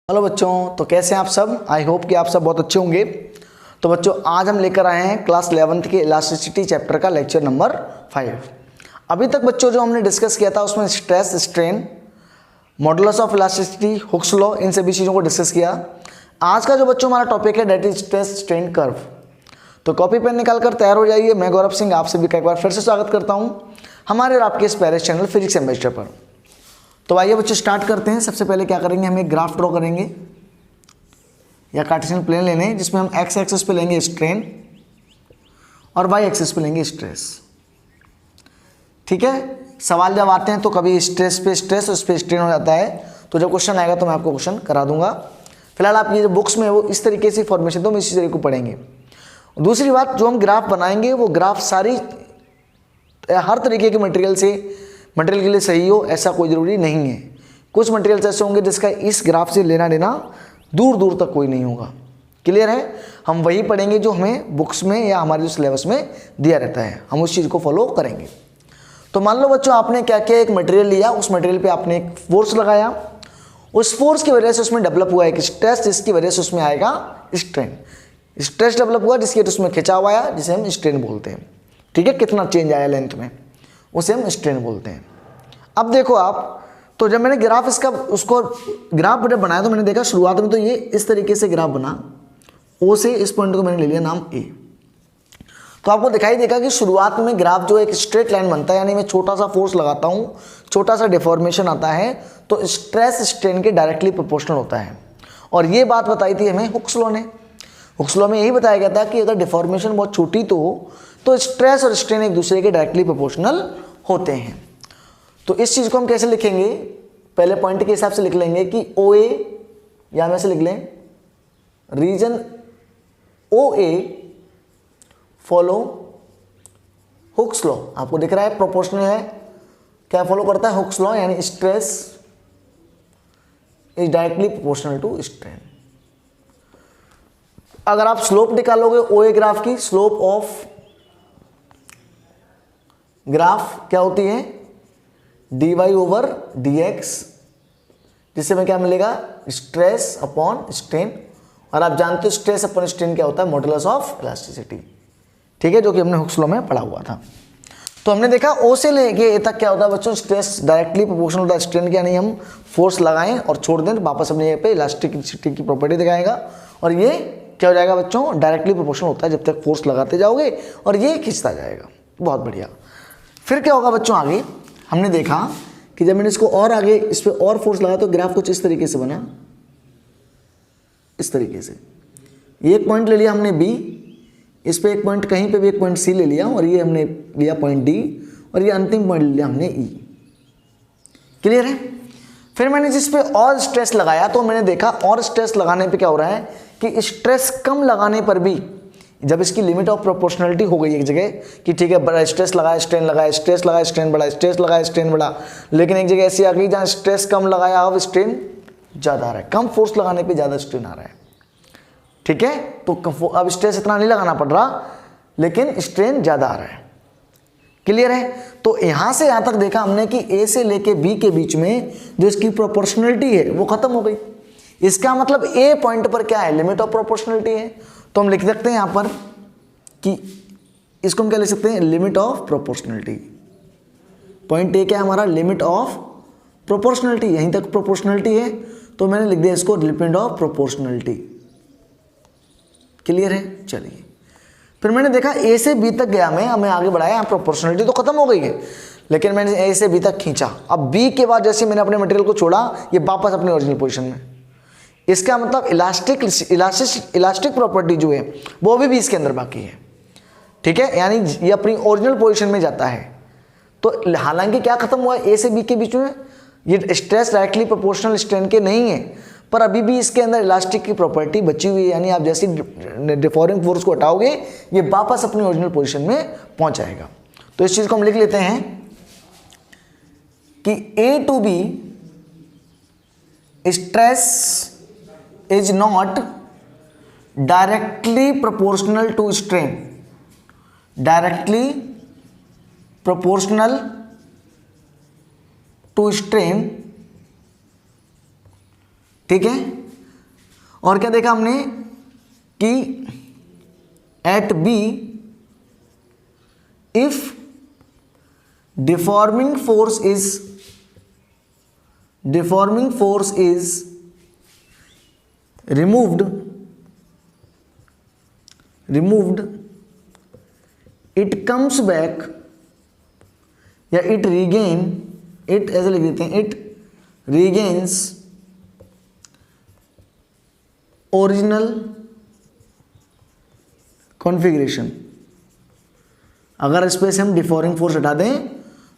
Hello बच्चों, तो कैसे हैं आप सब। आई होप कि आप सब बहुत अच्छे होंगे। तो बच्चों, आज हम लेकर आए हैं क्लास 11th के इलास्टिसिटी चैप्टर का लेक्चर नंबर 5। अभी तक बच्चों जो हमने डिस्कस किया था उसमें stress, strain, modulus of elasticity, Hooke's law, इन सभी चीज़ों को डिस्कस किया। आज का जो बच्चों हमारा टॉपिक है that is stress strain curve. तो कॉपी पेन निकाल कर तैयार हो जाइए। मैं गौरव सिंह आप सभी का एक बार फिर से स्वागत करता हूँ हमारे और आपके इस प्यारे चैनल फिजिक्स सेमेस्टर पर। तो आइए बच्चों स्टार्ट करते हैं। सबसे पहले क्या करेंगे, हम एक ग्राफ ड्रॉ करेंगे या कार्टेशियन प्लेन लेने हैं जिसमें हम एक्स एक्सिस पे लेंगे स्ट्रेन और वाई एक्सिस पे लेंगे स्ट्रेस। ठीक है, सवाल जब आते हैं तो कभी स्ट्रेस पे स्ट्रेस और उस पे स्ट्रेन हो जाता है। तो जब क्वेश्चन आएगा तो मैं आपको क्वेश्चन करा दूंगा। फिलहाल आप ये जो बुक्स में वो इस तरीके से फॉर्मेशन, तो हम इसी तरीके को पढ़ेंगे। दूसरी बात, जो हम ग्राफ बनाएंगे वो ग्राफ सारी हर तरीके के मटेरियल के लिए सही हो ऐसा कोई ज़रूरी नहीं है। कुछ मटेरियल्स ऐसे होंगे जिसका इस ग्राफ से लेना देना दूर दूर तक कोई नहीं होगा। क्लियर है, हम वही पढ़ेंगे जो हमें बुक्स में या हमारे जो सिलेबस में दिया रहता है, हम उस चीज़ को फॉलो करेंगे। तो मान लो बच्चों, आपने क्या किया, एक मटेरियल लिया, उस मटेरियल पे आपने एक फोर्स लगाया, उस फोर्स की वजह से उसमें डेवलप हुआ एक स्ट्रेस, जिसकी वजह से उसमें आएगा स्ट्रेन। स्ट्रेस डेवलप हुआ जिसकी उसमें खिंचाव आया, जिसे हम स्ट्रेन बोलते हैं। ठीक है, कितना चेंज आया लेंथ में, उसे हम स्ट्रेन बोलते हैं। अब देखो आप, तो जब मैंने ग्राफ इसका उसको ग्राफ जब बनाया तो मैंने देखा शुरुआत में तो ये इस तरीके से ग्राफ बना, ओ से इस पॉइंट को मैंने ले लिया नाम ए। तो आपको दिखाई देगा कि शुरुआत में ग्राफ जो एक स्ट्रेट लाइन बनता है, यानी मैं छोटा सा फोर्स लगाता हूँ, छोटा सा डिफॉर्मेशन आता है, तो स्ट्रेस स्ट्रेन के डायरेक्टली प्रोपोर्शनल होता है। और ये बात बताई थी हमें हुक्स लॉ ने। हुक्स लॉ में यही बताया गया था कि अगर डिफॉर्मेशन बहुत छोटी तो स्ट्रेस और स्ट्रेन एक दूसरे के डायरेक्टली प्रोपोर्शनल होते हैं। तो इस चीज़ को हम कैसे लिखेंगे, पहले पॉइंट के हिसाब से लिख लेंगे कि ओ ए, या हम ऐसे लिख लें रीजन ओ ए फॉलो हुक्स लॉ। आपको दिख रहा है प्रोपोर्शनल है, क्या फॉलो करता है, हुक्स लॉ, यानी stress is directly proportional to strain. अगर आप स्लोप निकालोगे ओ ए ग्राफ की, स्लोप ऑफ ग्राफ क्या होती है, dy ओवर dx, जिससे में क्या मिलेगा, स्ट्रेस अपॉन स्ट्रेन। और आप जानते हो स्ट्रेस अपॉन स्ट्रेन क्या होता है, मॉडुलस ऑफ इलास्टिसिटी। ठीक है, जो कि हमने हुक्स लॉ में पढ़ा हुआ था। तो हमने देखा ओ से लेके ए तक क्या होता है बच्चों, स्ट्रेस डायरेक्टली प्रोपोर्शनल होता है स्ट्रेन के, यानी हम फोर्स लगाएं और छोड़ दें तो वापस अपने ये पे इलास्टिसिटी की प्रॉपर्टी दिखाएगा। और ये क्या हो जाएगा बच्चों, डायरेक्टली प्रोपोर्शनल होता है जब तक फोर्स लगाते जाओगे और ये खींचता जाएगा। बहुत बढ़िया। फिर क्या होगा बच्चों, आगे हमने देखा कि जब मैंने इसको और आगे इस पर और फोर्स लगाया तो ग्राफ कुछ इस तरीके से बना, इस तरीके से। एक पॉइंट ले लिया हमने बी, इस पे एक पॉइंट, कहीं पे भी एक पॉइंट सी ले लिया, और ये हमने लिया पॉइंट डी, और ये अंतिम पॉइंट ले लिया हमने ई। क्लियर है। फिर मैंने जिस पे और स्ट्रेस लगाया तो मैंने देखा और स्ट्रेस लगाने पे क्या हो रहा है कि स्ट्रेस कम लगाने पर भी, जब इसकी लिमिट ऑफ प्रोपोर्शनलिटी हो गई एक जगह कि ठीक है बड़ा स्ट्रेस लगाया स्ट्रेन लगाया, स्ट्रेस लगाया स्ट्रेन बढ़ा, स्ट्रेस लगाया स्ट्रेन बढ़ा, लेकिन एक जगह ऐसी आ गई जहाँ स्ट्रेस कम लगाया अब स्ट्रेन ज़्यादा आ रहा है, कम फोर्स लगाने पे ज़्यादा स्ट्रेन आ रहा है। ठीक है, तो अब स्ट्रेस इतना नहीं लगाना पड़ रहा लेकिन स्ट्रेन ज़्यादा आ रहा है। क्लियर है। तो यहाँ से यहाँ तक देखा हमने कि ए से लेके बी के बीच में जो इसकी प्रोपोर्शनलिटी है वो खत्म हो गई। इसका मतलब ए पॉइंट पर क्या है, लिमिट ऑफ प्रोपोर्शनलिटी है। तो हम लिख सकते हैं यहाँ पर कि इसको हम क्या लिख सकते हैं, limit of proportionality. Point A क्या है हमारा, लिमिट ऑफ प्रोपोर्शनलिटी, यहीं तक प्रोपोर्शनलिटी है तो मैंने लिख दिया इसको लिमिट ऑफ प्रोपोर्शनलिटी। क्लियर है। चलिए, फिर मैंने देखा ए से बी तक गया, मैं हमें आगे बढ़ाया, यहाँ प्रोपोर्शनलिटी तो खत्म हो गई है लेकिन मैंने ए से बी तक खींचा। अब बी के बाद जैसे मैंने अपने मटेरियल को छोड़ा, ये वापस अपनी ओरिजिनल पोजीशन में। इसका मतलब इलास्टिक प्रॉपर्टी जो है वो भी इसके अंदर बाकी है। ठीक है, यानी ये अपनी ओरिजिनल पोजीशन में जाता है। तो हालांकि क्या खत्म हुआ, ए से बी के बीच में ये स्ट्रेस डायरेक्टली प्रोपोर्शनल स्ट्रेन के नहीं है, पर अभी भी इसके अंदर इलास्टिक की प्रॉपर्टी बची हुई है, यानी आप जैसे डिफॉर्मिंग फोर्स को हटाओगे ये वापस अपनी ओरिजिनल पोजीशन में पहुंच जाएगा। तो इस चीज को हम लिख लेते हैं कि A to B stress is not directly proportional to strain, directly proportional to strain. ठीक है, और क्या देखा हमने कि at B if deforming force is removed it comes back या it ऐसे लिख देते हैं, it regains ओरिजिनल कॉन्फ़िगरेशन। अगर इस पे से हम डिफॉर्मिंग फोर्स हटा दें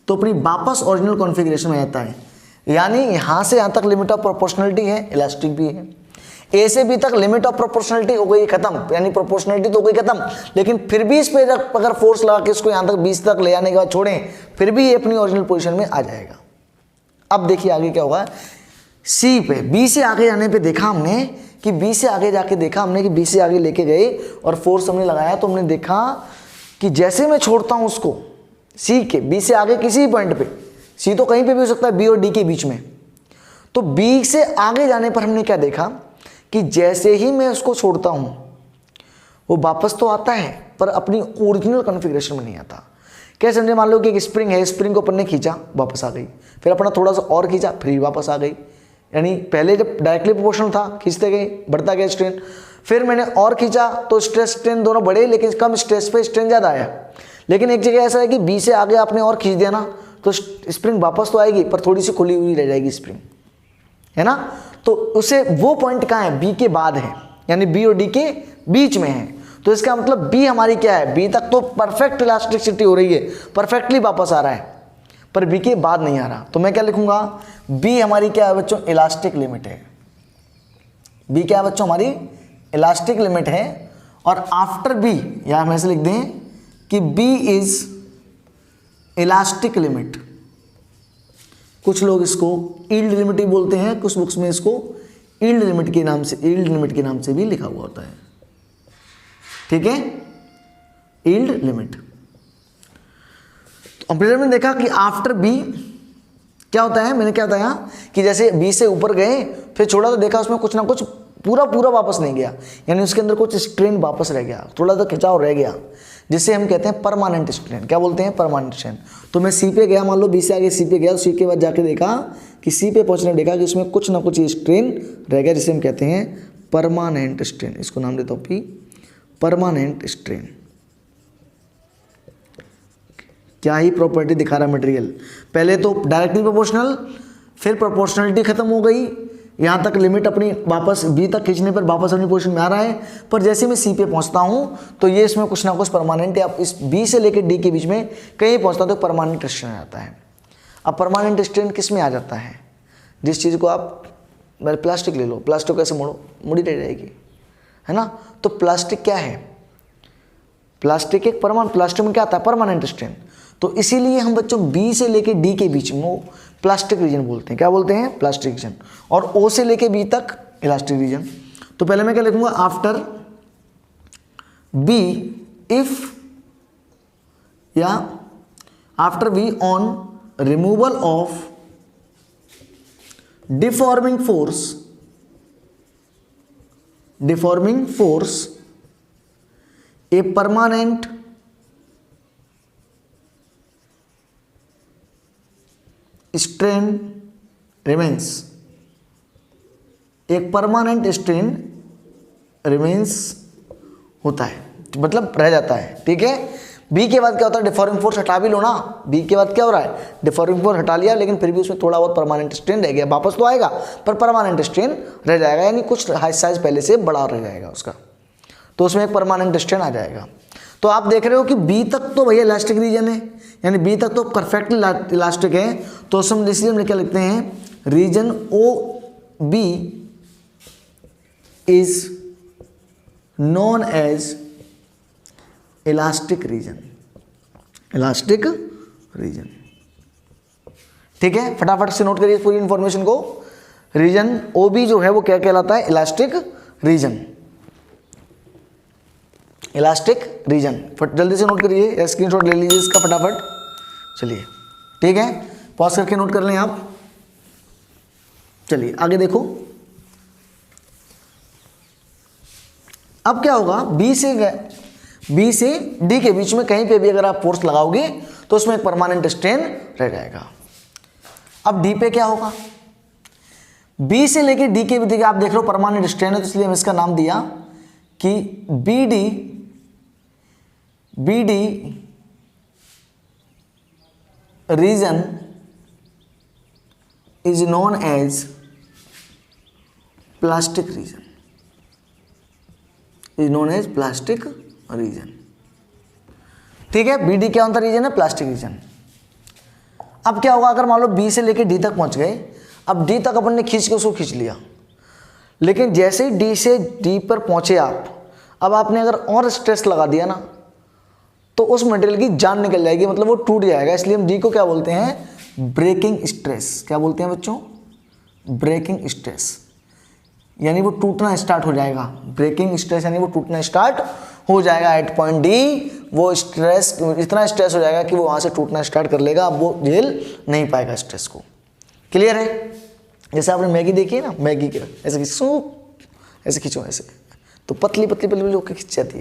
तो अपनी वापस ओरिजिनल कॉन्फ़िगरेशन में आता है। यानी यहां से यहां तक लिमिट ऑफ प्रोपोर्शनलिटी है, इलास्टिक भी है। ए से बी तक लिमिट ऑफ प्रोपोर्शनलिटी हो गई खत्म, यानी प्रोपोर्शनलिटी तो हो गई खत्म, लेकिन फिर भी इस पे अगर फोर्स लगा के इसको यहां तक 20 तक ले आने के बाद छोड़ें, फिर भी ये अपनी ओरिजिनल पोजीशन में आ जाएगा। अब देखिए आगे क्या होगा। सी पे बी से आगे जाने पे देखा हमने कि बी से आगे जाके देखा हमने कि बी से आगे लेके गए और फोर्स हमने लगाया, तो हमने देखा कि जैसे मैं छोड़ता हूं उसको सी के, बी से आगे किसी पॉइंट पे, सी तो कहीं पे भी हो सकता है बी और डी के बीच में, तो बी से आगे जाने पर हमने क्या देखा कि जैसे ही मैं उसको छोड़ता हूं वो वापस तो आता है पर अपनी ओरिजिनल कॉन्फ़िगरेशन में नहीं आता। कैसे समझे, मान लो कि एक स्प्रिंग है, स्प्रिंग को अपन ने खींचा वापस आ गई, फिर अपना थोड़ा सा और खींचा फिर वापस आ गई। यानी पहले जब डायरेक्टली प्रोपोर्शनल था, खींचते गए बढ़ता गया स्ट्रेन, फिर मैंने और खींचा तो स्ट्रेस स्ट्रेन दोनों बढ़े, लेकिन कम स्ट्रेस पे स्ट्रेन ज़्यादा आया। लेकिन एक जगह ऐसा है कि बी से आगे आपने और खींच दिया ना तो स्प्रिंग वापस तो आएगी पर थोड़ी सी खुली हुई रह जाएगी स्प्रिंग, है ना। तो उसे वो पॉइंट कहाँ है, बी के बाद है, यानी बी और डी के बीच में है। तो इसका मतलब बी हमारी क्या है, बी तक तो परफेक्ट इलास्टिसिटी हो रही है, परफेक्टली वापस आ रहा है, पर बी के बाद नहीं आ रहा। तो मैं क्या लिखूंगा, बी हमारी क्या है बच्चों, इलास्टिक लिमिट है। बी क्या है बच्चों, हमारी इलास्टिक लिमिट है। और आफ्टर बी या हम ऐसे लिख दें कि बी इज इलास्टिक लिमिट। कुछ लोग इसको यील्ड लिमिट ही बोलते हैं, कुछ बुक्स में इसको यील्ड लिमिट के नाम से भी लिखा हुआ होता है। ठीक है, यील्ड लिमिट। तो ऑपरेटर में देखा कि आफ्टर बी क्या होता है, मैंने क्या बताया कि जैसे बी से ऊपर गए फिर छोड़ा तो देखा उसमें कुछ ना कुछ पूरा वापस नहीं गया, यानी उसके अंदर कुछ स्ट्रेन वापस रह गया, थोड़ा सा खिंचाव रह गया, जिसे हम कहते हैं परमानेंट स्ट्रेन। क्या बोलते हैं, परमानेंट स्ट्रेन। तो मैं सी पे गया, मान लो बी से आगे सी पे गया, सी के बाद जाके देखा कि सी पे पहुंचने देखा कि उसमें कुछ ना कुछ स्ट्रेन रह गया, जिसे हम कहते हैं परमानेंट स्ट्रेन। इसको नाम देता हूँ पी, परमानेंट स्ट्रेन। क्या ही प्रॉपर्टी दिखा रहा मटेरियल, पहले तो डायरेक्टली प्रोपोर्शनल, फिर प्रोपोर्शनलिटी खत्म हो गई, यहाँ तक लिमिट अपनी वापस बी तक खींचने पर वापस अपनी पोजीशन में आ रहा है, पर जैसे मैं सी पे पहुँचता हूँ तो ये इसमें कुछ ना कुछ परमानेंट है। इस बी से लेकर डी के बीच में कहीं पहुँचता तो परमानेंट स्ट्रेन आ जाता है। अब परमानेंट स्ट्रेन किस में आ जाता है, जिस चीज़ को आप प्लास्टिक ले लो, प्लास्टिक कैसे मोड़ो, मुड़ी रह जाएगी, है ना। तो प्लास्टिक क्या है, प्लास्टिक एक प्लास्टिक में क्या आता है, परमानेंट स्ट्रेन। तो इसीलिए हम बच्चों बी से लेके डी के बीच में प्लास्टिक रीजन बोलते हैं। क्या बोलते हैं, प्लास्टिक रीजन। और ओ से लेके बी तक इलास्टिक रीजन। तो पहले मैं क्या लिखूंगा, आफ्टर बी इफ या after be on removal of deforming force a permanent strain remains, एक परमानेंट स्ट्रेन रिमेन्स होता है, मतलब रह जाता है। ठीक है, बी के बाद क्या होता है, डिफॉर्मिंग फोर्स हटा भी लो ना, बी के बाद क्या हो रहा है, डिफॉर्मिंग फोर्स हटा लिया, लेकिन फिर भी उसमें थोड़ा बहुत परमानेंट स्ट्रेन रह गया, वापस तो आएगा पर परमानेंट स्ट्रेन रह जाएगा, यानी कुछ साइज पहले से बड़ा रह जाएगा उसका, तो उसमें एक परमानेंट स्ट्रेन आ जाएगा। तो आप देख रहे हो कि बी तक तो भैया इलास्टिक रीजन है, यानी बी तक तो परफेक्टली इलास्टिक है। तो हम इसलिए हम क्या लिखते हैं, region O B is known as elastic region, elastic region. ठीक है, फटाफट से नोट करिए पूरी इंफॉर्मेशन को। रीजन ओ बी जो है वो क्या कहलाता है, इलास्टिक रीजन, इलास्टिक रीजन। जल्दी से नोट करिए, स्क्रीनशॉट ले लीजिए इसका फटाफट। चलिए ठीक है, पॉज करके नोट कर लें आप। चलिए आगे देखो, अब क्या होगा, बी से डी के बीच में कहीं पे भी अगर आप फोर्स लगाओगे तो उसमें एक परमानेंट स्ट्रेन रह जाएगा। अब डी पे क्या होगा, बी से लेके डी के भी देखिए आप देख रहे हो परमानेंट स्ट्रेन है, तो इसलिए हम इसका नाम दिया कि B D region is known as plastic region, is known as plastic region. ठीक है, बी डी क्या होता रीजन है, प्लास्टिक रीजन। अब क्या होगा, अगर मान लो बी से लेके डी तक पहुंच गए, अब डी तक अपन ने खींच के उसको खींच लिया, लेकिन जैसे ही डी से डी पर पहुंचे आप, अब आपने अगर और स्ट्रेस लगा दिया ना तो उस मटेरियल की जान निकल जाएगी, मतलब वो टूट जाएगा। इसलिए हम डी को क्या बोलते हैं, ब्रेकिंग स्ट्रेस। क्या बोलते हैं बच्चों, ब्रेकिंग स्ट्रेस, यानी वो टूटना स्टार्ट हो जाएगा। ब्रेकिंग स्ट्रेस यानी वो टूटना स्टार्ट हो जाएगा एट पॉइंट डी। वो स्ट्रेस इतना स्ट्रेस हो जाएगा कि वो वहाँ से टूटना स्टार्ट कर लेगा, अब वो झेल नहीं पाएगा स्ट्रेस को। क्लियर है, जैसे आपने मैगी देखी है ना, मैगी के ऐसे ऐसे खींचो ऐसे, तो पतली पतली पतली होकर खिंच जाती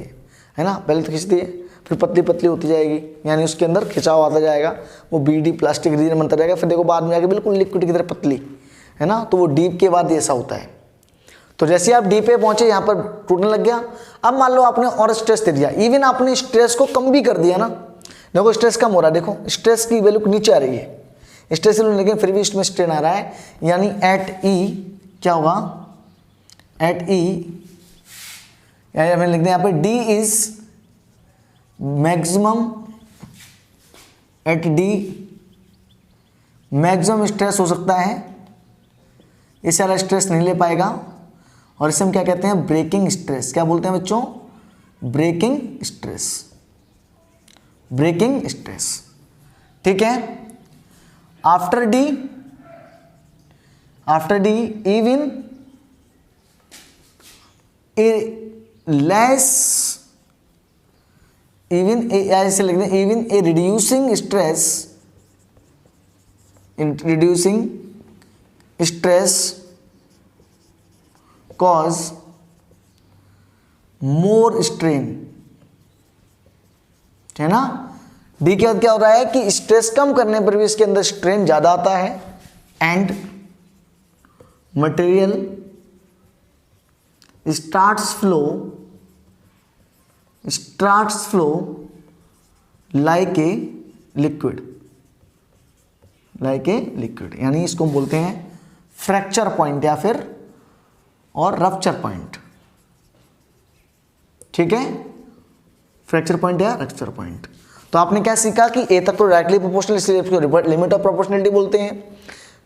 है ना, पहले तो खींचती है फिर पतली पतली होती जाएगी, यानी उसके अंदर खिंचाव आता जाएगा, वो बी डी प्लास्टिक रीजन बनता जाएगा। फिर देखो बाद में आके बिल्कुल लिक्विड की तरह पतली, है ना, तो वो डीप के बाद ऐसा होता है। तो जैसे आप डी पे पहुंचे, यहाँ पर टूटने लग गया। अब मान लो आपने और स्ट्रेस दे दिया, इवन आपने स्ट्रेस को कम भी कर दिया ना, देखो स्ट्रेस कम हो रहा है, देखो स्ट्रेस की वैल्यू नीचे आ रही है स्ट्रेस, लेकिन फिर भी इसमें स्ट्रेन आ रहा है, यानी एट ई क्या होगा, एट ई यानी हमें लिख दें यहाँ पे D is maximum, at D maximum stress हो सकता है, इससे ज़्यादा स्ट्रेस नहीं ले पाएगा, और इसे हम क्या कहते हैं, ब्रेकिंग स्ट्रेस। क्या बोलते हैं बच्चों, ब्रेकिंग स्ट्रेस, ब्रेकिंग स्ट्रेस। ठीक है, after D even less, even ऐसे लिख दें, even a reducing stress, reducing stress cause more strain, है ना। डी के बाद क्या हो रहा है कि स्ट्रेस कम करने पर भी इसके अंदर स्ट्रेन ज्यादा आता है, and material starts flow like a liquid, यानी इसको हम बोलते हैं फ्रैक्चर पॉइंट या फिर और रप्चर पॉइंट। ठीक है, फ्रैक्चर पॉइंट या रप्चर पॉइंट। तो आपने क्या सीखा कि ए तक तो डायरेक्टली प्रोपोर्शनल, इसलिए इसको लिमिट ऑफ प्रोपोर्शनलिटी बोलते हैं।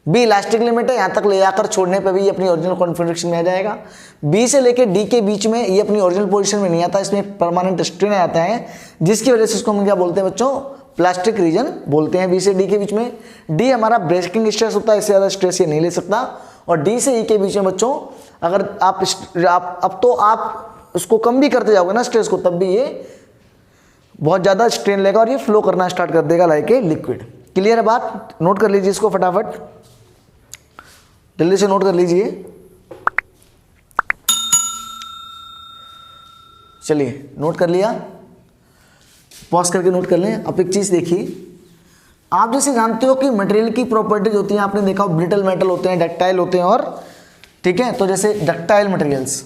बी इलास्टिक लिमिट है, यहाँ तक ले जाकर छोड़ने पर भी ये अपनी ओरिजिनल कॉन्फिगरेशन में आ जाएगा। बी से लेकर डी के बीच में ये अपनी ओरिजिनल पोजीशन में नहीं आता, इसमें परमानेंट स्ट्रेन आता है, जिसकी वजह से इसको हम क्या बोलते हैं बच्चों, प्लास्टिक रीजन बोलते हैं। बी से डी के बीच में डी हमारा ब्रेकिंग स्ट्रेस होता है, इससे ज़्यादा स्ट्रेस ये नहीं ले सकता। और डी से ई के बीच में बच्चों अगर आप अब तो आप उसको कम भी करते जाओगे ना स्ट्रेस को, तब भी ये बहुत ज़्यादा स्ट्रेन लेगा और ये फ्लो करना स्टार्ट कर देगा लाइक ए लिक्विड। क्लियर है बात, नोट कर लीजिए इसको फटाफट, जल्दी से नोट कर लीजिए। चलिए नोट कर लिया, पॉज करके नोट कर लें। अब एक चीज़ देखिए, आप जैसे जानते हो कि मटेरियल की प्रॉपर्टीज होती हैं, आपने देखा ब्रिटल मेटल होते हैं, डक्टाइल होते हैं, और ठीक है, तो जैसे डक्टाइल मटेरियल्स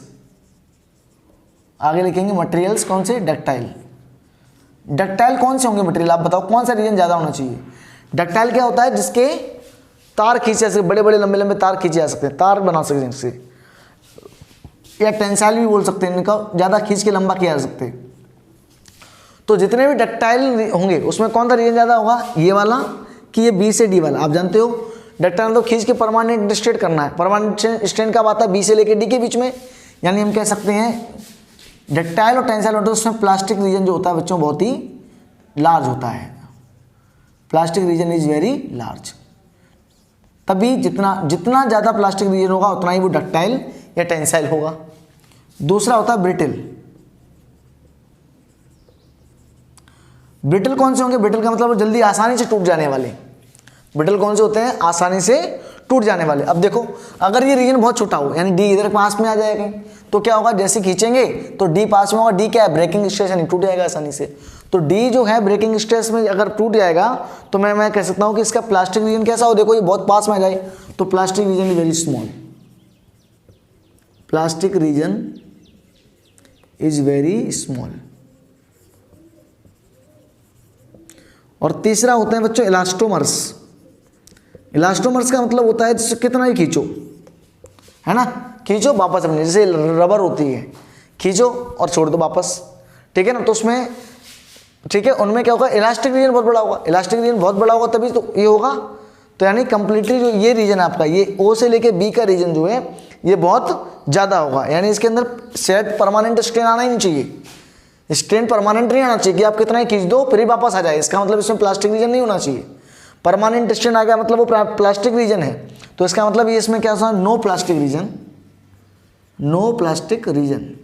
आगे लिखेंगे, मटेरियल्स कौन से, डक्टाइल। डक्टाइल कौन से होंगे मटेरियल, आप बताओ कौन सा रीजन ज़्यादा होना चाहिए। डक्टाइल क्या होता है, जिसके तार खींचे जा सकते, बड़े बड़े लंबे लंबे तार खींचे जा सकते हैं, तार बना सकते हैं जिनसे, या टेंसाइल भी बोल सकते हैं, इनका ज़्यादा खींच के लंबा किया जा सकते हैं। तो जितने भी डक्टाइल होंगे उसमें कौन सा रीजन ज़्यादा होगा, ये वाला कि ये बी से डी वाला। आप जानते हो डक्टाइल तो खींच के परमानेंट स्ट्रेट करना है, परमानेंट स्ट्रेन कब आता है, बी से लेकर डी के बीच में, यानी हम कह सकते हैं डक्टाइल और टेंसाइल होता है, उसमें प्लास्टिक रीजन जो होता है बच्चों बहुत ही लार्ज होता है, plastic region is very large. तभी जितना ज़्यादा प्लास्टिक रीजन होगा उतना ही वो डक्टाइल या टेंसाइल होगा। दूसरा होता है ब्रिटल। ब्रिटल कौन से होंगे, ब्रिटल का मतलब जल्दी आसानी से टूट जाने वाले। ब्रिटल कौन से होते हैं, आसानी से टूट जाने वाले। अब देखो अगर ये रीजन बहुत छोटा हो यानी डी इधर पास में आ जाएगा तो क्या होगा, जैसे खींचेंगे तो डी पास में होगा, डी क्या है ब्रेकिंग स्ट्रेस यानी टूट जाएगा आसानी से। तो डी जो है ब्रेकिंग स्ट्रेस में अगर टूट जाएगा तो मैं कह सकता हूँ कि इसका प्लास्टिक रीजन कैसा हो, देखो ये बहुत पास में आ जाए तो plastic region is very small, plastic region is very small. और तीसरा होते हैं बच्चों इलास्टोमर्स। इलास्टोमर्स का मतलब होता है जिससे कितना ही खींचो, है ना, खींचो वापस अपने, जैसे रबर होती है, खींचो और छोड़ दो वापस, ठीक है ना। तो उसमें ठीक है, उनमें क्या होगा, इलास्टिक रीजन बहुत बड़ा होगा, इलास्टिक रीजन बहुत बड़ा होगा तभी तो ये होगा। तो यानी कंप्लीटली जो ये रीजन आपका ये ओ से लेके बी का रीजन जो है ये बहुत ज़्यादा होगा, यानी इसके अंदर सेट परमानेंट स्ट्रेन आना ही नहीं चाहिए, स्ट्रेन परमानेंट नहीं आना चाहिए कि आप कितना ही खींच दो फिर ही वापस आ जाए, इसका मतलब इसमें प्लास्टिक रीजन नहीं होना चाहिए। परमानेंट स्ट्रेन आ गया मतलब वो प्लास्टिक रीजन है, तो इसका मतलब ये इसमें क्या होगा, no plastic region, no plastic region,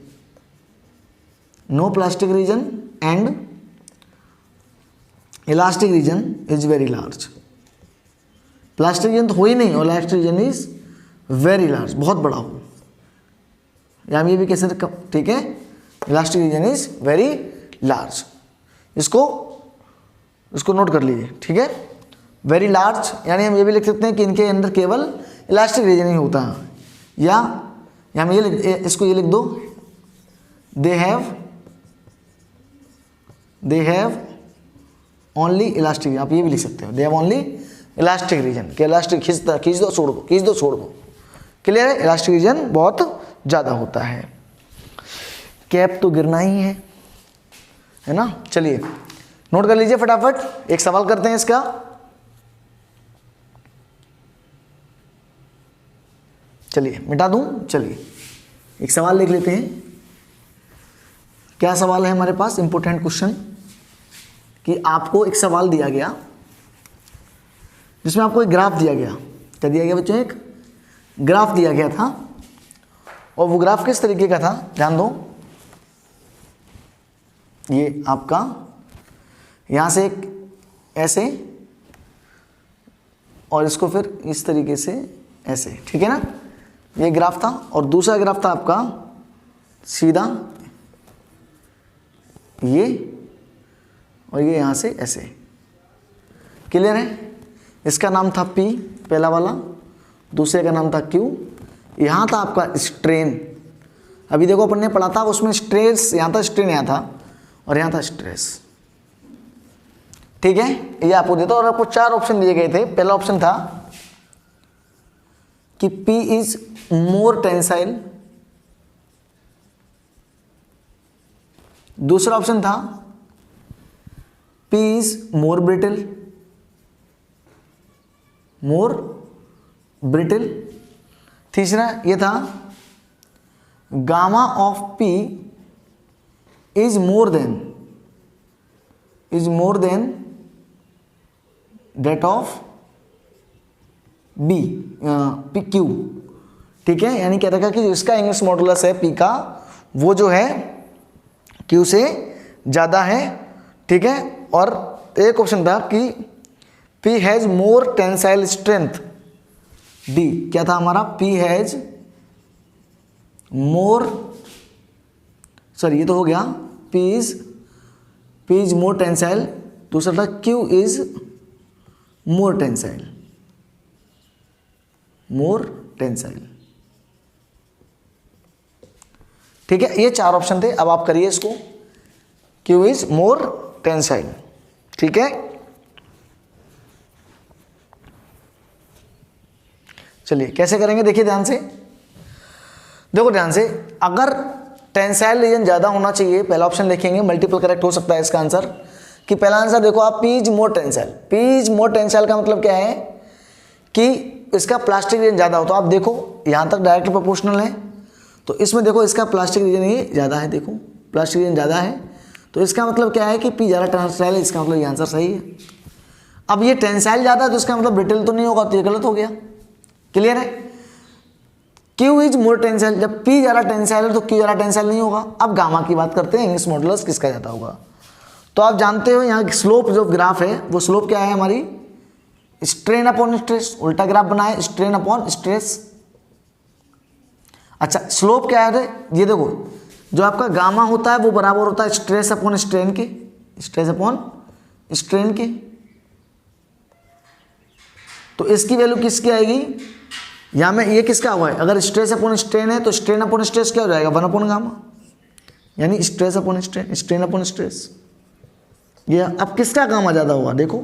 no plastic region and elastic region is very large. Plastic region तो हो ही नहीं और elastic region is very large, बहुत बड़ा हो, या हम ये भी कह सकते, ठीक है, elastic region is very large. इसको नोट कर लीजिए, ठीक है, वेरी लार्ज, यानी हम ये भी लिख सकते हैं कि इनके अंदर केवल इलास्टिक रीजन ही होता है, या हम इसको ये लिख दो, दे हैव ओनली इलास्टिक, आप ये भी लिख सकते हो, they have only elastic region, कि इलास्टिक खींच दो छोड़ दो, खींच दो छोड़ दो, क्लियर है, इलास्टिक रीजन बहुत ज़्यादा होता है। कैप तो गिरना ही है ना। चलिए नोट कर लीजिए फटाफट, एक सवाल करते हैं इसका। चलिए मिटा दूं, चलिए एक सवाल लिख लेते हैं। क्या सवाल है हमारे पास, इंपॉर्टेंट क्वेश्चन, कि आपको एक सवाल दिया गया जिसमें आपको एक ग्राफ दिया गया। क्या दिया गया बच्चों, एक ग्राफ दिया गया था, और वो ग्राफ किस तरीके का था, ध्यान दो। ये आपका यहाँ से एक ऐसे और इसको फिर इस तरीके से ऐसे, ठीक है ना, ये ग्राफ था। और दूसरा ग्राफ था आपका सीधा ये, और ये यहाँ से ऐसे, क्लियर है। इसका नाम था P पहला वाला, दूसरे का नाम था Q। यहाँ था आपका स्ट्रेन, अभी देखो अपन ने पढ़ा था उसमें स्ट्रेस यहाँ था, स्ट्रेन यहाँ था, और यहाँ था स्ट्रेस, ठीक है। ये आपको देता, और आपको 4 ऑप्शन दिए गए थे। पहला ऑप्शन था कि P इज मोर टेंसाइल, दूसरा ऑप्शन था P इज मोर ब्रिटल, तीसरा ये था gamma of P is more than that of Q, ठीक है। यानी क्या था कि जो इसका इंग्लिश मॉडुलस है P का, वो जो है Q से ज़्यादा है, ठीक है। और एक ऑप्शन था कि P has more tensile strength, D क्या था हमारा, P हैज़ मोर, सॉरी ये तो हो गया, P इज मोर टेंसाइल, दूसरा था Q इज मोर टेंसाइल, ठीक है। ये 4 ऑप्शन थे, अब आप करिए इसको, Q इज मोर टेंसाइल, ठीक है। चलिए कैसे करेंगे, देखिए ध्यान से, देखो ध्यान से, अगर टेंसाइल रीजन ज़्यादा होना चाहिए, पहला ऑप्शन देखेंगे, मल्टीपल करेक्ट हो सकता है इसका आंसर, कि पहला आंसर देखो आप, P is more tensile. P is more tensile का मतलब क्या है कि इसका प्लास्टिक रीजन ज़्यादा हो, तो आप देखो यहाँ तक डायरेक्ट प्रोपोर्शनल है, तो इसमें देखो इसका प्लास्टिक रीजन ये ज़्यादा है, देखो प्लास्टिक रीजन ज़्यादा है, तो इसका मतलब क्या है कि P ज़्यादा टेंसाइल है, इसका मतलब ये आंसर सही है। अब ये टेंसाइल ज़्यादा है तो इसका मतलब ब्रिटल तो नहीं होगा, तो ये गलत हो गया, क्लियर है। Q इज मोर टेंसाइल, जब P ज़्यादा टेंसाइल है तो Q ज़्यादा टेंसाइल नहीं होगा। अब गामा की बात करते हैं, इंग्लिश मॉडुलस किसका ज़्यादा होगा, तो आप जानते हो यहाँ स्लोप जो ग्राफ है, वो स्लोप क्या है हमारी, स्ट्रेन अपॉन स्ट्रेस, उल्टा ग्राफ बनाए, स्ट्रेन अपॉन स्ट्रेस। अच्छा स्लोप क्या है, ये देखो जो आपका गामा होता है वो बराबर होता है स्ट्रेस अपॉन स्ट्रेन के, स्ट्रेस अपॉन स्ट्रेन के। तो इसकी वैल्यू किसकी आएगी, यहाँ में ये किसका हुआ है, अगर स्ट्रेस अपॉन स्ट्रेन है तो स्ट्रेन अपॉन स्ट्रेस क्या हो जाएगा, 1 अपॉन गामा, यानी stress upon strain, strain upon stress. ये अब किसका गामा ज़्यादा हुआ, देखो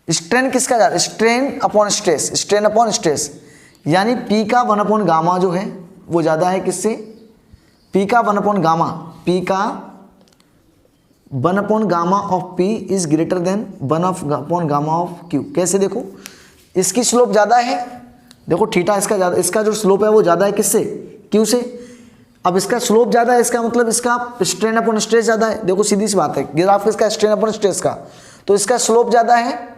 स्ट्रेन किसका ज़्यादा, strain upon stress, strain upon stress, यानी पी का 1 अपॉन गामा जो है वो ज़्यादा है किससे, पी का 1 अपॉन गामा, पी का 1 upon gamma of P is greater than 1 upon gamma of Q. कैसे देखो, इसकी स्लोप ज़्यादा है, देखो थीटा इसका ज़्यादा, इसका जो स्लोप है वो ज़्यादा है किससे, क्यू से। अब इसका स्लोप ज़्यादा है, इसका मतलब इसका स्ट्रेन अपॉन स्ट्रेस ज़्यादा है। देखो सीधी सी बात है, ग्राफ किसका, स्ट्रेन अपॉन स्ट्रेस का, तो इसका स्लोप ज़्यादा है,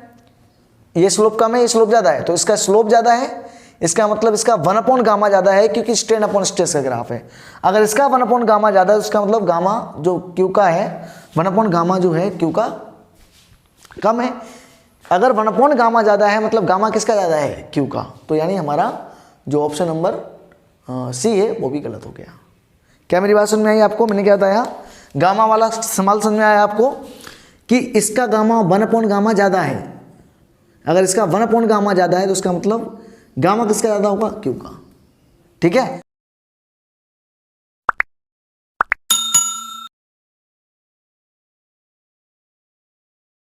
ये स्लोप कम है, ये स्लोप ज़्यादा है, तो इसका स्लोप ज़्यादा है, इसका मतलब इसका 1 अपॉन गामा ज़्यादा है क्योंकि स्ट्रेन अपॉन स्ट्रेस का ग्राफ है। अगर इसका 1 अपॉन गामा ज़्यादा है उसका मतलब गामा जो क्यू का है, 1 अपॉन गामा जो है क्यू का कम है। अगर 1 अपॉन गामा ज़्यादा है मतलब गामा किसका ज़्यादा है, क्यू का। तो यानी हमारा जो ऑप्शन नंबर सी है वो भी गलत हो गया। क्या मेरी बात समझ में आई आपको, मैंने क्या बताया, गामा वाला सवाल समझ में आया आपको कि इसका गामा 1 अपॉन गामा ज़्यादा है, अगर इसका 1 अपॉन गामा ज़्यादा है तो उसका मतलब गामा किसका ज़्यादा होगा, क्यू का। ठीक है।